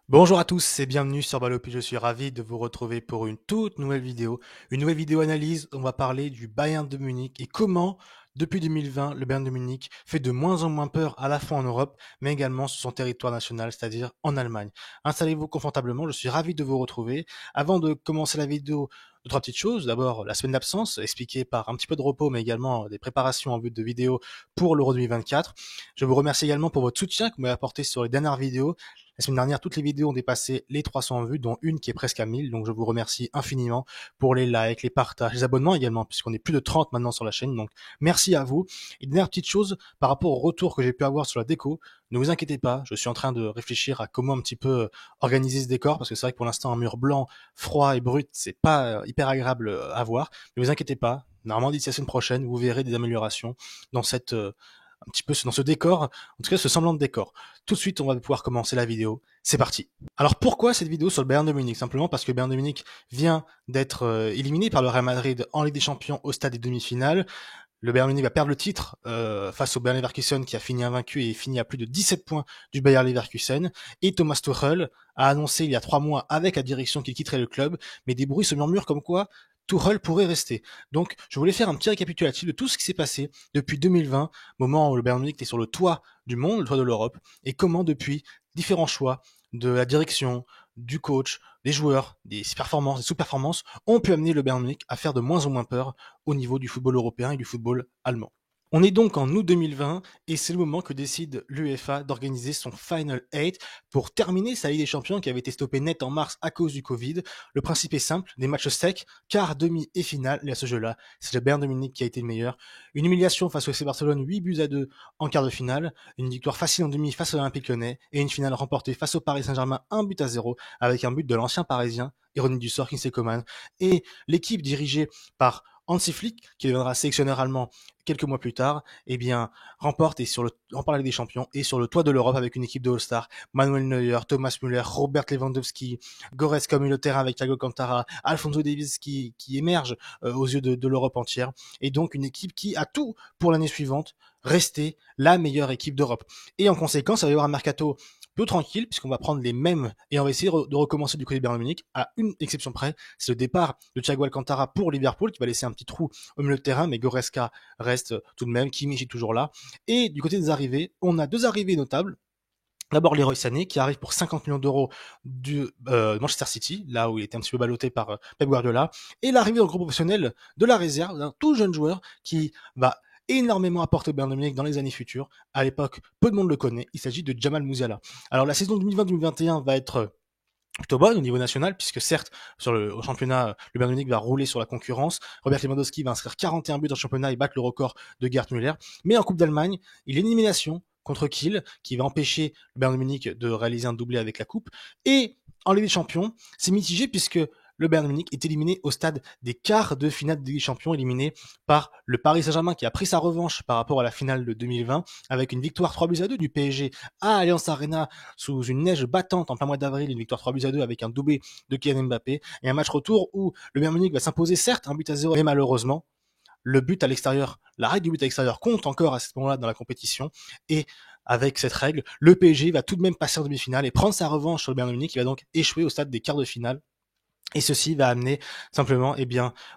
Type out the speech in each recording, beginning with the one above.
Bonjour à tous et bienvenue sur Balopi, je suis ravi de vous retrouver pour une toute nouvelle vidéo. Une nouvelle vidéo analyse, on va parler du Bayern de Munich et comment, depuis 2020, le Bayern de Munich fait de moins en moins peur à la fois en Europe, mais également sur son territoire national, c'est-à-dire en Allemagne. Installez-vous confortablement, je suis ravi de vous retrouver. Avant de commencer la vidéo, deux, trois petites choses. D'abord, la semaine d'absence, expliquée par un petit peu de repos, mais également des préparations en vue de vidéos pour l'Euro 2024. Je vous remercie également pour votre soutien que vous m'avez apporté sur les dernières vidéos. La semaine dernière, toutes les vidéos ont dépassé les 300 vues, dont une qui est presque à 1000. Donc, je vous remercie infiniment pour les likes, les partages, les abonnements également, puisqu'on est plus de 30 maintenant sur la chaîne. Donc, merci à vous. Et dernière petite chose, par rapport au retour que j'ai pu avoir sur la déco, ne vous inquiétez pas, je suis en train de réfléchir à comment un petit peu organiser ce décor, parce que c'est vrai que pour l'instant, un mur blanc, froid et brut, c'est pas hyper agréable à voir. Ne vous inquiétez pas. Normalement, d'ici la semaine prochaine, vous verrez des améliorations dans cette un petit peu dans ce décor, en tout cas ce semblant de décor. Tout de suite, on va pouvoir commencer la vidéo. C'est parti. Alors pourquoi cette vidéo sur le Bayern de Munich? Simplement parce que le Bayern de Munich vient d'être éliminé par le Real Madrid en Ligue des Champions au stade des demi-finales. Le Bayern Munich va perdre le titre face au Bayern Leverkusen qui a fini invaincu et finit à plus de 17 points du Bayern Leverkusen. Et Thomas Tuchel a annoncé il y a 3 mois avec la direction qu'il quitterait le club, mais des bruits se murmurent comme quoi Tuchel pourrait rester. Donc je voulais faire un petit récapitulatif de tout ce qui s'est passé depuis 2020, moment où le Bayern Munich était sur le toit du monde, le toit de l'Europe, et comment depuis différents choix de la direction, du coach, des joueurs, des performances, des sous-performances, ont pu amener le Bayern Munich à faire de moins en moins peur au niveau du football européen et du football allemand. On est donc en août 2020 et c'est le moment que décide l'UEFA d'organiser son Final 8 pour terminer sa Ligue des Champions qui avait été stoppée net en mars à cause du Covid. Le principe est simple, des matchs secs, quart, demi et finale, et à ce jeu-là, c'est le Bayern de Munich qui a été le meilleur. Une humiliation face au FC Barcelone, 8-2 en quart de finale, une victoire facile en demi face à l'Olympique Lyonnais et une finale remportée face au Paris Saint-Germain 1-0 avec un but de l'ancien Parisien, ironie du sort, Kingsley Coman, et l'équipe dirigée par Hansi Flick, qui deviendra sélectionneur allemand quelques mois plus tard, eh bien, remporte remporte la Ligue des Champions et sur le toit de l'Europe avec une équipe de All-Star, Manuel Neuer, Thomas Müller, Robert Lewandowski, Goretzka au milieu de terrain avec Thiago Cantara, Alphonso Davies qui émerge aux yeux de l'Europe entière, et donc une équipe qui a tout pour l'année suivante rester la meilleure équipe d'Europe. Et en conséquence, il va y avoir un mercato peu tranquille, puisqu'on va prendre les mêmes et on va essayer de recommencer du côté de Bayern Munich, à une exception près, c'est le départ de Thiago Alcantara pour Liverpool, qui va laisser un petit trou au milieu de terrain, mais Goretzka reste tout de même, Kimmich est toujours là. Et du côté des arrivées, on a deux arrivées notables. D'abord Leroy Sané qui arrive pour 50 millions d'euros du Manchester City, là où il était un petit peu ballotté par Pep Guardiola, et l'arrivée dans le groupe professionnel de la réserve d'un tout jeune joueur qui va énormément apporter au Bayern de Munich dans les années futures. À l'époque, peu de monde le connaît, il s'agit de Jamal Musiala. Alors la saison 2020-2021 va être plutôt bonne au niveau national, puisque certes, au championnat, le Bayern Munich va rouler sur la concurrence. Robert Lewandowski va inscrire 41 buts dans le championnat et battre le record de Gerd Müller. Mais en Coupe d'Allemagne, il y a une élimination contre Kiel, qui va empêcher le Bayern Munich de réaliser un doublé avec la Coupe. Et en Ligue des Champions, c'est mitigé puisque le Bayern Munich est éliminé au stade des quarts de finale de Ligue des Champions, éliminé par le Paris Saint-Germain qui a pris sa revanche par rapport à la finale de 2020 avec une victoire 3-2 du PSG à Allianz Arena sous une neige battante en plein mois d'avril, une victoire 3-2 avec un doublé de Kylian Mbappé et un match retour où le Bayern Munich va s'imposer certes 1-0, mais malheureusement le but à l'extérieur, la règle du but à l'extérieur compte encore à ce moment-là dans la compétition et avec cette règle, le PSG va tout de même passer en demi-finale et prendre sa revanche sur le Bayern Munich qui va donc échouer au stade des quarts de finale. Et ceci va amener simplement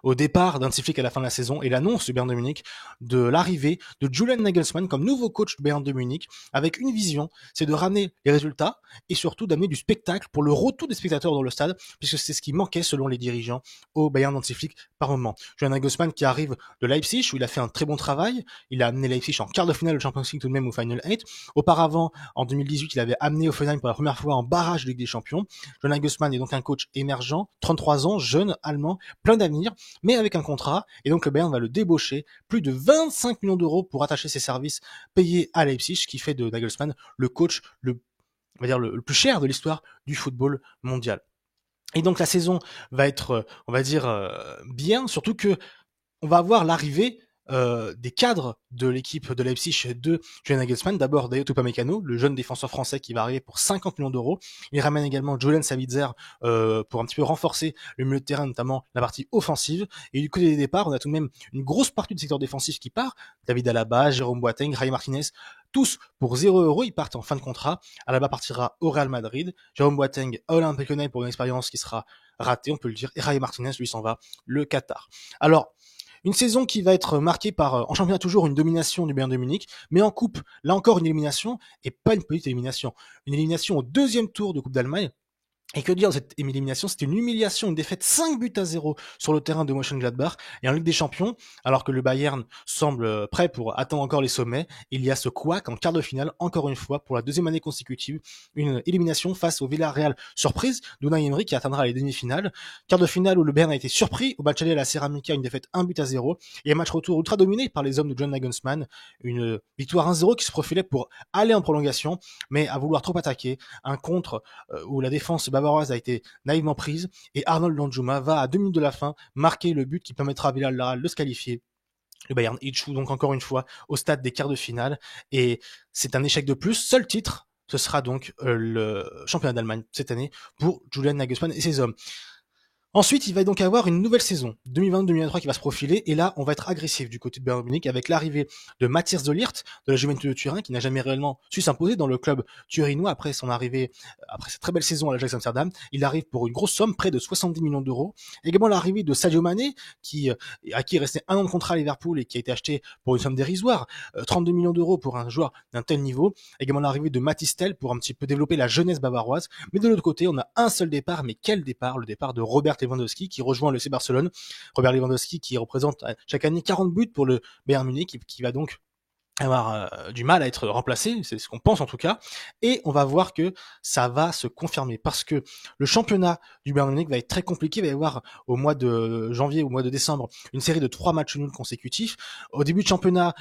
au départ d'un Flick à la fin de la saison et l'annonce du Bayern de Munich de l'arrivée de Julian Nagelsmann comme nouveau coach du Bayern de Munich avec une vision, c'est de ramener les résultats et surtout d'amener du spectacle pour le retour des spectateurs dans le stade puisque c'est ce qui manquait selon les dirigeants au Bayern d'Hansi Flick par moment. Julian Nagelsmann qui arrive de Leipzig où il a fait un très bon travail, il a amené Leipzig en quart de finale de Champions League tout de même au Final 8. Auparavant, en 2018, il avait amené Hoffenheim pour la première fois en barrage de Ligue des Champions. Julian Nagelsmann est donc un coach émergent, 33 ans, jeune, allemand, plein d'avenir, mais avec un contrat, et donc le Bayern va le débaucher, plus de 25 millions d'euros pour attacher ses services payés à Leipzig, ce qui fait de Nagelsmann le coach on va dire le plus cher de l'histoire du football mondial. Et donc la saison va être, on va dire, bien, surtout que on va avoir l'arrivée des cadres de l'équipe de Leipzig de Julian Nagelsmann. D'abord Dayot Upamecano, le jeune défenseur français qui va arriver pour 50 millions d'euros. Il ramène également Julian Sabitzer pour un petit peu renforcer le milieu de terrain, notamment la partie offensive. Et du côté des départs, on a tout de même une grosse partie du secteur défensif qui part. David Alaba, Jérôme Boateng, Jaime Martinez, tous pour 0 €, ils partent en fin de contrat. Alaba partira au Real Madrid, Jérôme Boateng à Olympique Lyonnais pour une expérience qui sera ratée, on peut le dire, et Jaime Martinez, lui, s'en va le Qatar. Alors, une saison qui va être marquée par, en championnat toujours, une domination du Bayern de Munich, mais en coupe, là encore une élimination, et pas une petite élimination. Une élimination au deuxième tour de Coupe d'Allemagne. Et que dire de cette élimination? C'était une humiliation, une défaite 5 buts à 0 sur le terrain de Mönchengladbach. Et en Ligue des Champions, alors que le Bayern semble prêt pour attendre encore les sommets, il y a ce couac en quart de finale, encore une fois, pour la deuxième année consécutive, une élimination face au Villarreal. Surprise d'Unai Emery qui atteindra les demi-finales. Quart de finale où le Bayern a été surpris, au match aller à la Ceramica, une défaite 1 but à 0. Et un match retour ultra dominé par les hommes de John Nagelsmann. Une victoire 1-0 qui se profilait pour aller en prolongation, mais à vouloir trop attaquer, un contre où la défense bavaroise a été naïvement prise et Arnold Danjuma va à 2 minutes de la fin marquer le but qui permettra à Villarreal de se qualifier. Le Bayern échoue donc encore une fois au stade des quarts de finale et c'est un échec de plus. Seul titre, ce sera donc le championnat d'Allemagne cette année pour Julian Nagelsmann et ses hommes. Ensuite, il va donc avoir une nouvelle saison, 2022-2023, qui va se profiler, et là, on va être agressif du côté de Bayern Munich avec l'arrivée de Matthias de Ligt, de la Juventus de Turin, qui n'a jamais réellement su s'imposer dans le club turinois après son arrivée, après cette très belle saison à l'Ajax Amsterdam. Il arrive pour une grosse somme, près de 70 millions d'euros. Également l'arrivée de Sadio Mané, à qui il restait 1 an de contrat à Liverpool et qui a été acheté pour une somme dérisoire, 32 millions d'euros pour un joueur d'un tel niveau. Également l'arrivée de Mathys Tel pour un petit peu développer la jeunesse bavaroise. Mais de l'autre côté, on a un seul départ, mais quel départ? Le départ de Robert Lewandowski qui rejoint le FC Barcelone. Robert Lewandowski qui représente chaque année 40 buts pour le Bayern Munich, qui va donc avoir du mal à être remplacé, c'est ce qu'on pense en tout cas, et on va voir que ça va se confirmer parce que le championnat du Bayern Munich va être très compliqué. Il va y avoir au mois de janvier, au mois de décembre, une série de 3 matchs nuls consécutifs. Au début de championnat,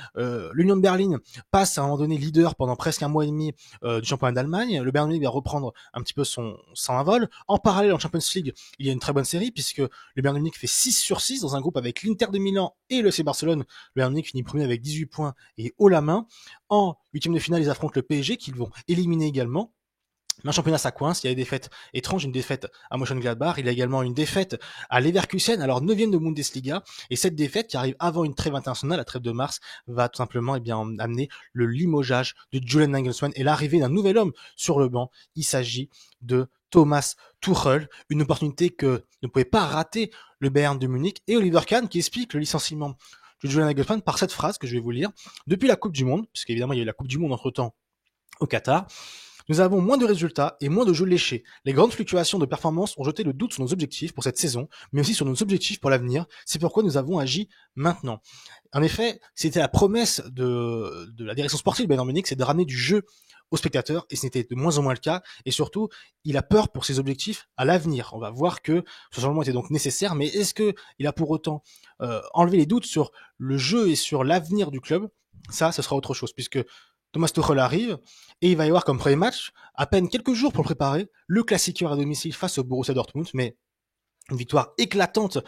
l'Union de Berlin passe à un moment donné leader pendant presque un mois et demi du championnat d'Allemagne. Le Bayern Munich va reprendre un petit peu son envol. En parallèle, en Champions League, il y a une très bonne série puisque le Bayern Munich fait 6/6 dans un groupe avec l'Inter de Milan et le FC Barcelone. Le Bayern Munich finit premier avec 18 points et haut la main. En huitième de finale, ils affrontent le PSG qu'ils vont éliminer également. Mais en championnat, ça coince. Il y a des défaites étranges, une défaite à Mönchengladbach. Il y a également une défaite à Leverkusen, alors 9e de Bundesliga. Et cette défaite, qui arrive avant une trêve internationale, la trêve de mars, va tout simplement amener le limogeage de Julian Nagelsmann et l'arrivée d'un nouvel homme sur le banc. Il s'agit de Thomas Tuchel, une opportunité que ne pouvait pas rater le Bayern de Munich. Et Oliver Kahn qui explique le licenciement de Julian Nagelsmann par cette phrase que je vais vous lire. Depuis la Coupe du Monde, puisqu'évidemment il y a eu la Coupe du Monde entre-temps au Qatar, nous avons moins de résultats et moins de jeux léchés. Les grandes fluctuations de performance ont jeté le doute sur nos objectifs pour cette saison, mais aussi sur nos objectifs pour l'avenir. C'est pourquoi nous avons agi maintenant. En effet, c'était la promesse de la direction sportive de Bayern Munich, c'est de ramener du jeu aux spectateurs, et c'était de moins en moins le cas, et surtout, il a peur pour ses objectifs à l'avenir. On va voir que ce changement était donc nécessaire, mais est-ce que il a pour autant enlevé les doutes sur le jeu et sur l'avenir du club? Ça, ce sera autre chose, puisque Thomas Tuchel arrive, et il va y avoir comme premier match, à peine quelques jours pour le préparer, le classiqueur à domicile face au Borussia Dortmund, mais une victoire éclatante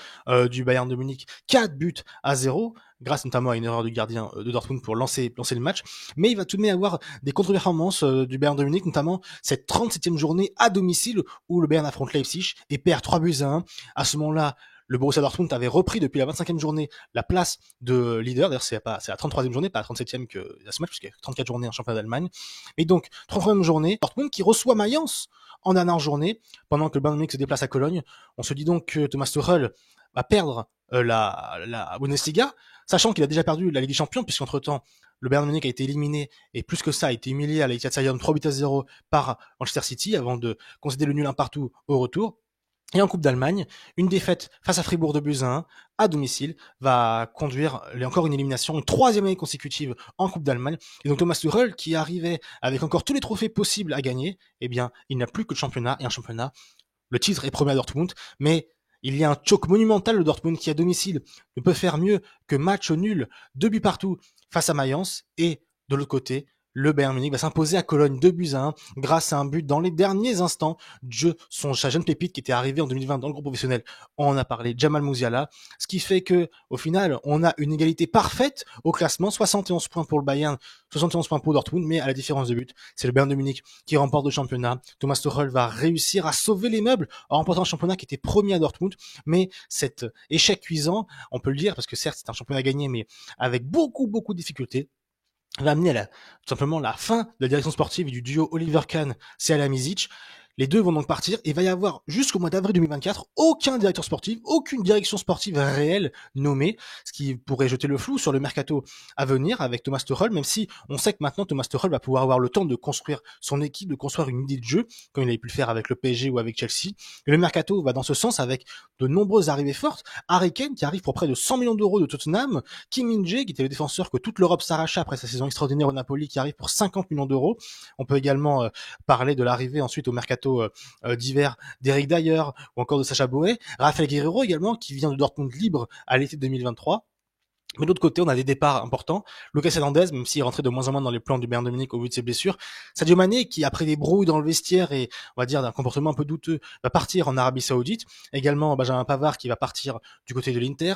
du Bayern de Munich, 4 buts à 0, grâce notamment à une erreur du gardien de Dortmund pour lancer le match. Mais il va tout de même avoir des contre-performances du Bayern de Munich, notamment cette 37e journée à domicile où le Bayern affronte Leipzig et perd 3 buts à 1. À ce moment-là, le Borussia Dortmund avait repris depuis la 25e journée la place de leader. D'ailleurs, c'est la 33e journée, pas la 37e que à ce match, puisqu'il y a 34 journées en championnat d'Allemagne. Et donc, 33e journée, Dortmund qui reçoit Mayence en dernière journée, pendant que le Bayern Munich se déplace à Cologne. On se dit donc que Thomas Tuchel va perdre la Bundesliga, sachant qu'il a déjà perdu la Ligue des Champions, puisqu'entre-temps, le Bayern Munich a été éliminé, et plus que ça, a été humilié à l'Etihad Stadium 3 buts à 0 par Manchester City, avant de concéder le nul un partout au retour. Et en Coupe d'Allemagne, une défaite face à Fribourg de buts à 1 à domicile va conduire encore une élimination, une 3e année consécutive en Coupe d'Allemagne. Et donc Thomas Tuchel, qui arrivait avec encore tous les trophées possibles à gagner, eh bien, il n'a plus que le championnat, et un championnat, le titre est premier à Dortmund, mais il y a un choc monumental de Dortmund qui, à domicile, ne peut faire mieux que match nul, 2 buts partout face à Mayence, et de l'autre côté, le Bayern Munich va s'imposer à Cologne 2-1 grâce à un but dans les derniers instants de jeu. Sa jeune pépite qui était arrivée en 2020 dans le groupe professionnel, on en a parlé, Jamal Musiala. Ce qui fait que, au final, on a une égalité parfaite au classement, 71 points pour le Bayern, 71 points pour Dortmund, mais à la différence de but, c'est le Bayern de Munich qui remporte le championnat. Thomas Tuchel va réussir à sauver les meubles en remportant un championnat qui était promis à Dortmund, mais cet échec cuisant, on peut le dire, parce que certes c'est un championnat gagné, mais avec beaucoup de difficultés, va amener tout simplement la fin de la direction sportive du duo Oliver Kahn et Salihamidzic. Les deux vont donc partir et il va y avoir jusqu'au mois d'avril 2024 aucun directeur sportif, aucune direction sportive réelle nommée, ce qui pourrait jeter le flou sur le mercato à venir avec Thomas Tuchel, même si on sait que maintenant Thomas Tuchel va pouvoir avoir le temps de construire son équipe, de construire une idée de jeu, comme il avait pu le faire avec le PSG ou avec Chelsea. Et le mercato va dans ce sens avec de nombreuses arrivées fortes. Harry Kane qui arrive pour près de 100 millions d'euros de Tottenham, Kim Min-jae qui était le défenseur que toute l'Europe s'arrachait après sa saison extraordinaire au Napoli qui arrive pour 50 millions d'euros. On peut également parler de l'arrivée ensuite au mercato d'hiver d'Eric Dyer ou encore de Sacha Boey, Rafael Guerreiro également qui vient de Dortmund libre à l'été 2023. Mais de l'autre côté, on a des départs importants. Lucas Hernandez, même s'il est rentré de moins en moins dans les plans du Bayern de Munich au vu de ses blessures. Sadio Mané, qui après des brouilles dans le vestiaire et, on va dire, d'un comportement un peu douteux, va partir en Arabie Saoudite. Également, Benjamin Pavard, qui va partir du côté de l'Inter.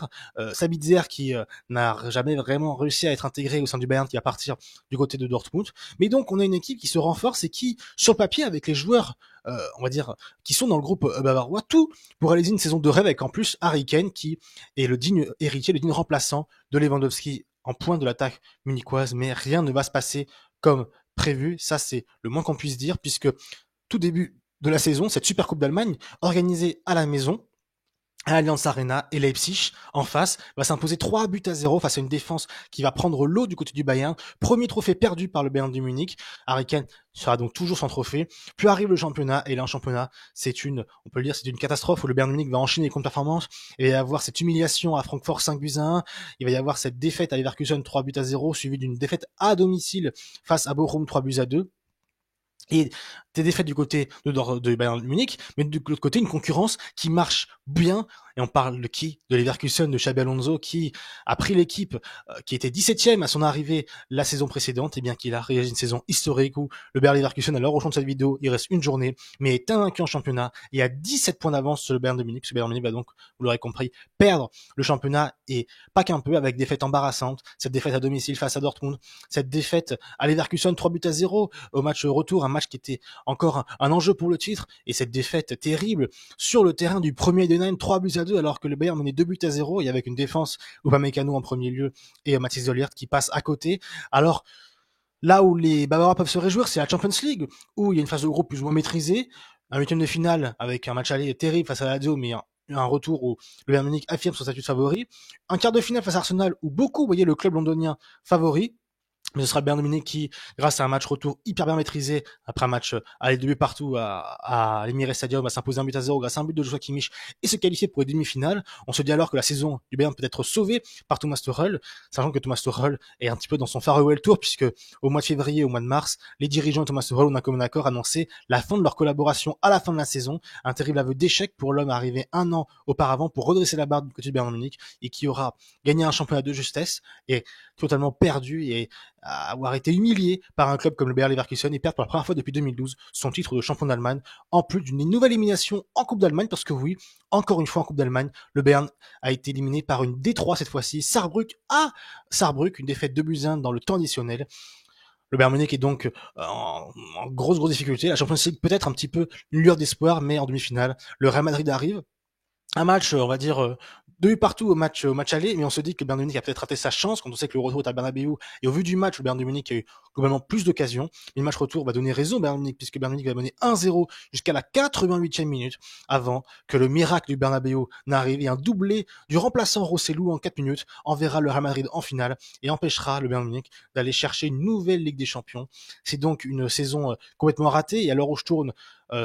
Sabitzer, qui n'a jamais vraiment réussi à être intégré au sein du Bayern, qui va partir du côté de Dortmund. Mais donc, on a une équipe qui se renforce et qui, sur le papier, avec les joueurs, on va dire, qui sont dans le groupe bavarois, tout pour réaliser une saison de rêve avec en plus Harry Kane, qui est le digne héritier, le digne remplaçant de Lewandowski en pointe de l'attaque munichoise, mais rien ne va se passer comme prévu. Ça, c'est le moins qu'on puisse dire, puisque tout début de la saison, cette Super Coupe d'Allemagne, organisée à la maison, à Allianz Arena, et Leipzig, en face, va s'imposer 3-0 face à une défense qui va prendre l'eau du côté du Bayern. Premier trophée perdu par le Bayern de Munich. Harry Kane sera donc toujours sans trophée. Puis arrive le championnat, et là, un championnat, on peut le dire, c'est une catastrophe où le Bayern de Munich va enchaîner les contre-performances. Il va y avoir cette humiliation à Francfort 5-1. Il va y avoir cette défaite à Leverkusen 3-0, suivie d'une défaite à domicile face à Bochum 3-2. Et des défaites du côté de Bayern Munich, mais de l'autre côté, une concurrence qui marche bien. Et on parle de qui? De Leverkusen, de Xabi Alonso, qui a pris l'équipe qui était 17e à son arrivée la saison précédente, et bien qu'il a réalisé une saison historique où le Bayer Leverkusen, à l'heure où je de cette vidéo, il reste une journée, mais est invaincu en championnat et a 17 points d'avance sur le Bayern de Munich. Ce Bayern de Munich va donc, vous l'aurez compris, perdre le championnat, et pas qu'un peu, avec des défaites embarrassantes. Cette défaite à domicile face à Dortmund, cette défaite à Leverkusen 3-0 au match retour, un match qui était encore un enjeu pour le titre, et cette défaite terrible sur le terrain du premier Heidenheim 3-2 alors que le Bayern menait 2-0 et avec une défense Upamecano en premier lieu et Mathis de Ligt qui passe à côté. Alors là où les Bavarois peuvent se réjouir, c'est la Champions League où il y a une phase de groupe plus ou moins maîtrisée, un huitième de finale avec un match aller terrible face à la Lazio, mais un retour où le Bayern Munich affirme son statut de favori, un quart de finale face à Arsenal où beaucoup voyaient le club londonien favori. Mais ce sera le Bayern de Munich qui, grâce à un match retour hyper bien maîtrisé, après un match aller de but partout à l'Emirates Stadium, va s'imposer 1-0 grâce à un but de Joshua Kimmich et se qualifier pour les demi-finales. On se dit alors que la saison du Bayern peut être sauvée par Thomas Tuchel, sachant que Thomas Tuchel est un petit peu dans son farewell tour, puisque au mois de février, au mois de mars, les dirigeants de Thomas Tuchel ont un commun accord annoncé la fin de leur collaboration à la fin de la saison. Un terrible aveu d'échec pour l'homme arrivé un an auparavant pour redresser la barre du côté du Bayern de Munich et qui aura gagné un championnat de justesse et totalement perdu et à avoir été humilié par un club comme le Bayer Leverkusen et perdre pour la première fois depuis 2012 son titre de champion d'Allemagne, en plus d'une nouvelle élimination en Coupe d'Allemagne, parce que oui, encore une fois en Coupe d'Allemagne, le Bayern a été éliminé par une D3 cette fois-ci, Saarbrück à Saarbrück, une défaite 2-1 dans le temps additionnel. Le Bayern Munich est donc en grosse difficulté. La Champions League peut-être un petit peu une lueur d'espoir, mais en demi-finale, le Real Madrid arrive. Un match, on va dire, 2 buts partout au match aller, mais on se dit que le Bayern de Munich a peut-être raté sa chance quand on sait que le retour est à Bernabeu, et au vu du match, le Bayern de Munich a eu globalement plus d'occasions. Et le match retour va donner raison au Bayern de Munich, puisque le Bayern de Munich va mener 1-0 jusqu'à la 88e minute, avant que le miracle du Bernabeu n'arrive, et un doublé du remplaçant Rossellou en 4 minutes enverra le Real Madrid en finale et empêchera le Bayern de Munich d'aller chercher une nouvelle Ligue des Champions. C'est donc une saison complètement ratée, et à l'heure où je tourne,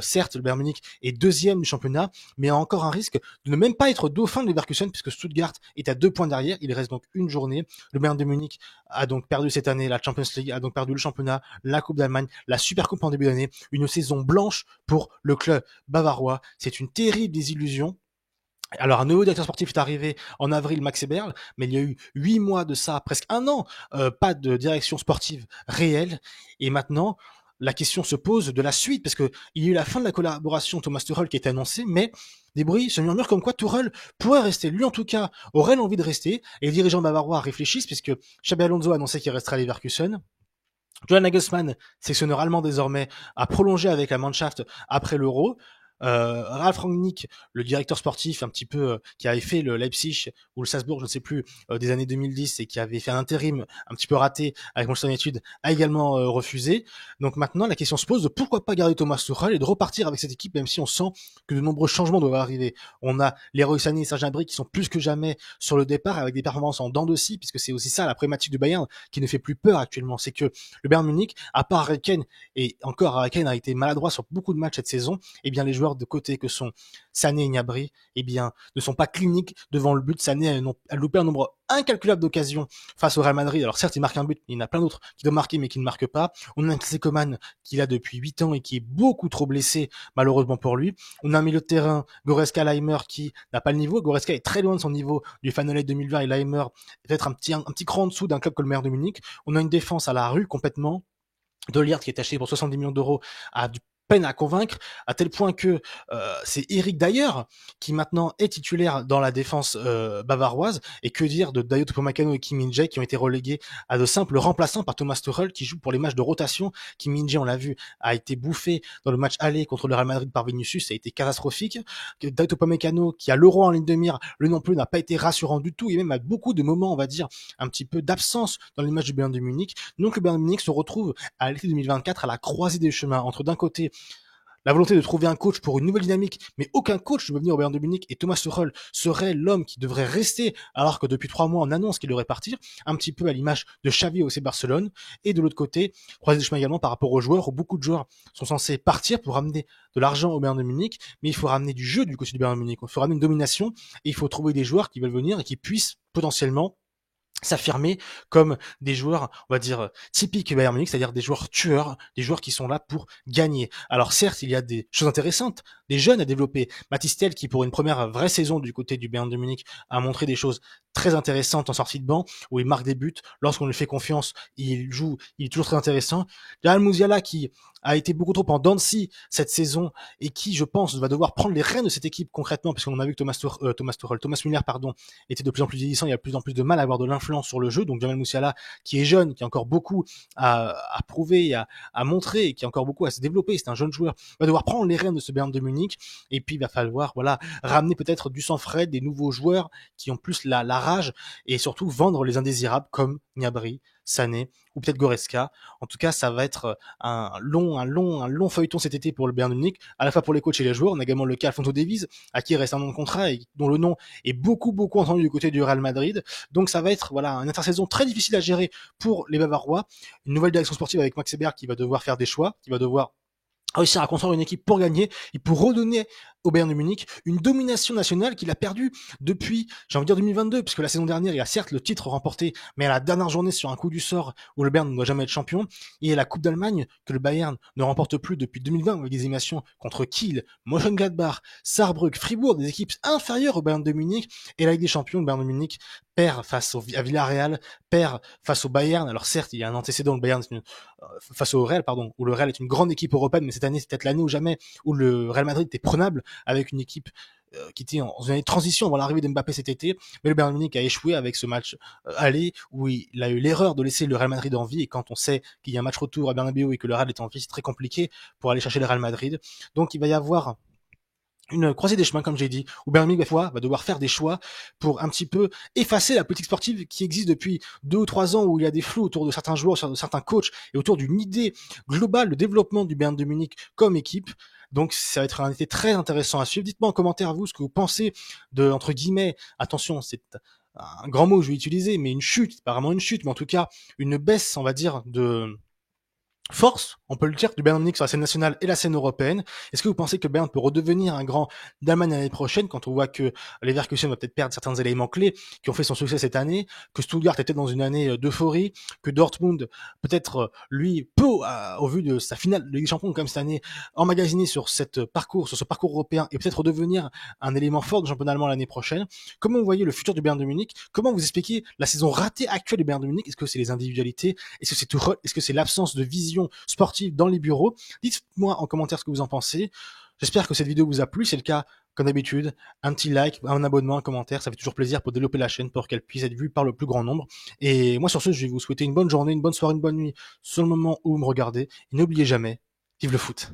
certes, le Bayern Munich est deuxième du championnat, mais a encore un risque de ne même pas être dauphin de Leverkusen, puisque Stuttgart est à 2 points derrière. Il reste donc une journée. Le Bayern de Munich a donc perdu cette année la Champions League, a donc perdu le championnat, la Coupe d'Allemagne, la Super Coupe en début d'année. Une saison blanche pour le club bavarois. C'est une terrible désillusion. Alors, un nouveau directeur sportif est arrivé en avril, Max Eberl, mais il y a eu 8 mois de ça, presque un an, pas de direction sportive réelle. Et maintenant, la question se pose de la suite, parce que il y a eu la fin de la collaboration Thomas Tuchel qui est annoncée, mais des bruits se murmurent comme quoi Tuchel pourrait rester. Lui, en tout cas, aurait l'envie de rester, et les dirigeants bavarois réfléchissent, puisque Xabi Alonso a annoncé qu'il resterait à Leverkusen. Johan Nagelsmann, sélectionneur allemand désormais, a prolongé avec la Mannschaft après l'Euro. Ralf Rangnick, le directeur sportif un petit peu qui avait fait le Leipzig ou le Salzbourg, je ne sais plus, des années 2010 et qui avait fait un intérim un petit peu raté avec Manchester United, a également refusé. Donc maintenant, la question se pose de pourquoi pas garder Thomas Tuchel et de repartir avec cette équipe, même si on sent que de nombreux changements doivent arriver. On a Leroy Sané et Serge Gnabry qui sont plus que jamais sur le départ avec des performances en dents de scie, puisque c'est aussi ça la problématique du Bayern qui ne fait plus peur actuellement, c'est que le Bayern Munich, à part Harry Kane, et encore Harry Kane a été maladroit sur beaucoup de matchs cette saison, eh bien les joueurs de côté que sont Sané et Gnabry, eh bien ne sont pas cliniques devant le but. Sané a loupé un nombre incalculable d'occasions face au Real Madrid. Alors certes, il marque un but, il y en a plein d'autres qui doivent marquer mais qui ne marquent pas. On a un Coman qui a depuis 8 ans et qui est beaucoup trop blessé, malheureusement pour lui. On a un milieu de terrain, Goretzka, Leimer, qui n'a pas le niveau. Goretzka est très loin de son niveau du Final 2020 et Leimer peut-être un petit cran en dessous d'un club comme le Bayern de Munich. On a une défense à la rue complètement. Dolliard qui est acheté pour 70 millions d'euros a du peine à convaincre, à tel point que c'est Eric Dyer qui maintenant est titulaire dans la défense bavaroise, et que dire de Dayot Upamecano et Kim Min-jae qui ont été relégués à de simples remplaçants par Thomas Tuchel qui joue pour les matchs de rotation. Kim Min-jae, on l'a vu, a été bouffé dans le match aller contre le Real Madrid par Vinicius, ça a été catastrophique. Dayot Upamecano qui a l'Euro en ligne de mire, lui non plus n'a pas été rassurant du tout, et même à beaucoup de moments, on va dire, un petit peu d'absence dans les matchs du Bayern de Munich. Donc le Bayern de Munich se retrouve à l'été 2024 à la croisée des chemins entre d'un côté la volonté de trouver un coach pour une nouvelle dynamique, mais aucun coach ne veut venir au Bayern de Munich, et Thomas Tuchel serait l'homme qui devrait rester, alors que depuis 3 mois on annonce qu'il devrait partir, un petit peu à l'image de Xavi au FC Barcelone. Et de l'autre côté, croiser des chemins également par rapport aux joueurs, où beaucoup de joueurs sont censés partir pour ramener de l'argent au Bayern de Munich, mais il faut ramener du jeu du côté du Bayern de Munich, il faut ramener une domination, et il faut trouver des joueurs qui veulent venir et qui puissent potentiellement s'affirmer comme des joueurs, on va dire, typiques Bayern Munich, c'est-à-dire des joueurs tueurs, des joueurs qui sont là pour gagner. Alors certes, il y a des choses intéressantes, des jeunes à développer. Mathys Tel, qui pour une première vraie saison du côté du Bayern de Munich, a montré des choses très intéressantes en sortie de banc, où il marque des buts. Lorsqu'on lui fait confiance, il joue, il est toujours très intéressant. Jamal Musiala, qui a été beaucoup trop en dents de scie cette saison, et qui, je pense, va devoir prendre les rênes de cette équipe concrètement, parce qu'on a vu que Thomas Müller, était de plus en plus vieillissant, il y a de plus en plus de mal à avoir de l'influence sur le jeu. Donc Jamal Musiala, qui est jeune, qui a encore beaucoup à prouver, à montrer, et qui a encore beaucoup à se développer, c'est un jeune joueur, va devoir prendre les rênes de ce Bayern de Munich. Et puis il va falloir ramener peut-être du sang frais, des nouveaux joueurs qui ont plus la rage, et surtout vendre les indésirables comme Gnabry, Sané ou peut-être Goretzka. En tout cas, ça va être un long feuilleton cet été pour le Bayern de Munich, à la fois pour les coachs et les joueurs. On a également le cas Alphonso Davies, à qui il reste un an de contrat et dont le nom est beaucoup entendu du côté du Real Madrid. Donc ça va être une intersaison très difficile à gérer pour les Bavarois. Une nouvelle direction sportive avec Max Eberl qui va devoir faire des choix, qui va devoir réussir à construire une équipe pour gagner et pour redonner au Bayern de Munich une domination nationale qu'il a perdue depuis, j'ai envie de dire 2022, puisque la saison dernière, il a certes le titre remporté, mais à la dernière journée sur un coup du sort où le Bayern ne doit jamais être champion, et la Coupe d'Allemagne que le Bayern ne remporte plus depuis 2020 avec des éliminations contre Kiel, Mönchengladbach, Saarbrück, Fribourg, des équipes inférieures au Bayern de Munich, et la Ligue des Champions, le Bayern de Munich perd à Villarreal, perd face au Bayern. Alors certes, il y a un antécédent, le Bayern face au Real, pardon, où le Real est une grande équipe européenne, mais cette année, c'est peut-être l'année ou jamais où le Real Madrid était prenable avec une équipe qui était en une année de transition avant l'arrivée d'Mbappé cet été, mais le Bayern Munich a échoué avec ce match aller où il a eu l'erreur de laisser le Real Madrid en vie, et quand on sait qu'il y a un match retour à Bernabéu et que le Real est en vie, c'est très compliqué pour aller chercher le Real Madrid. Donc il va y avoir une croisée des chemins, comme j'ai dit, où Bayern Munich va devoir faire des choix pour un petit peu effacer la politique sportive qui existe depuis 2 ou 3 ans, où il y a des flous autour de certains joueurs, de certains coachs, et autour d'une idée globale de développement du Bayern de Munich comme équipe. Donc ça va être un été très intéressant à suivre. Dites-moi en commentaire, vous, ce que vous pensez de, entre guillemets, attention, c'est un grand mot que je vais utiliser, mais une chute, pas vraiment une chute, mais en tout cas une baisse, on va dire, force, on peut le dire, du Bayern Munich sur la scène nationale et la scène européenne. Est-ce que vous pensez que Bayern peut redevenir un grand d'Allemagne l'année prochaine quand on voit que Leverkusen va peut-être perdre certains éléments clés qui ont fait son succès cette année, que Stuttgart était dans une année d'euphorie, que Dortmund peut-être lui peut, au vu de sa finale de Ligue des Champions comme cette année, emmagasiner sur sur ce parcours européen et peut-être redevenir un élément fort du championnat allemand l'année prochaine. Comment vous voyez le futur du Bayern de Munich? Comment vous expliquez la saison ratée actuelle du Bayern de Munich? Est-ce que c'est les individualités? Est-ce que c'est l'absence de vision sportive dans les bureaux? Dites-moi en commentaire ce que vous en pensez. J'espère que cette vidéo vous a plu. Si c'est le cas, comme d'habitude, un petit like, un abonnement, un commentaire, ça fait toujours plaisir pour développer la chaîne, pour qu'elle puisse être vue par le plus grand nombre. Et moi, sur ce, je vais vous souhaiter une bonne journée, une bonne soirée, une bonne nuit, sur le moment où vous me regardez. Et n'oubliez jamais, vive le foot.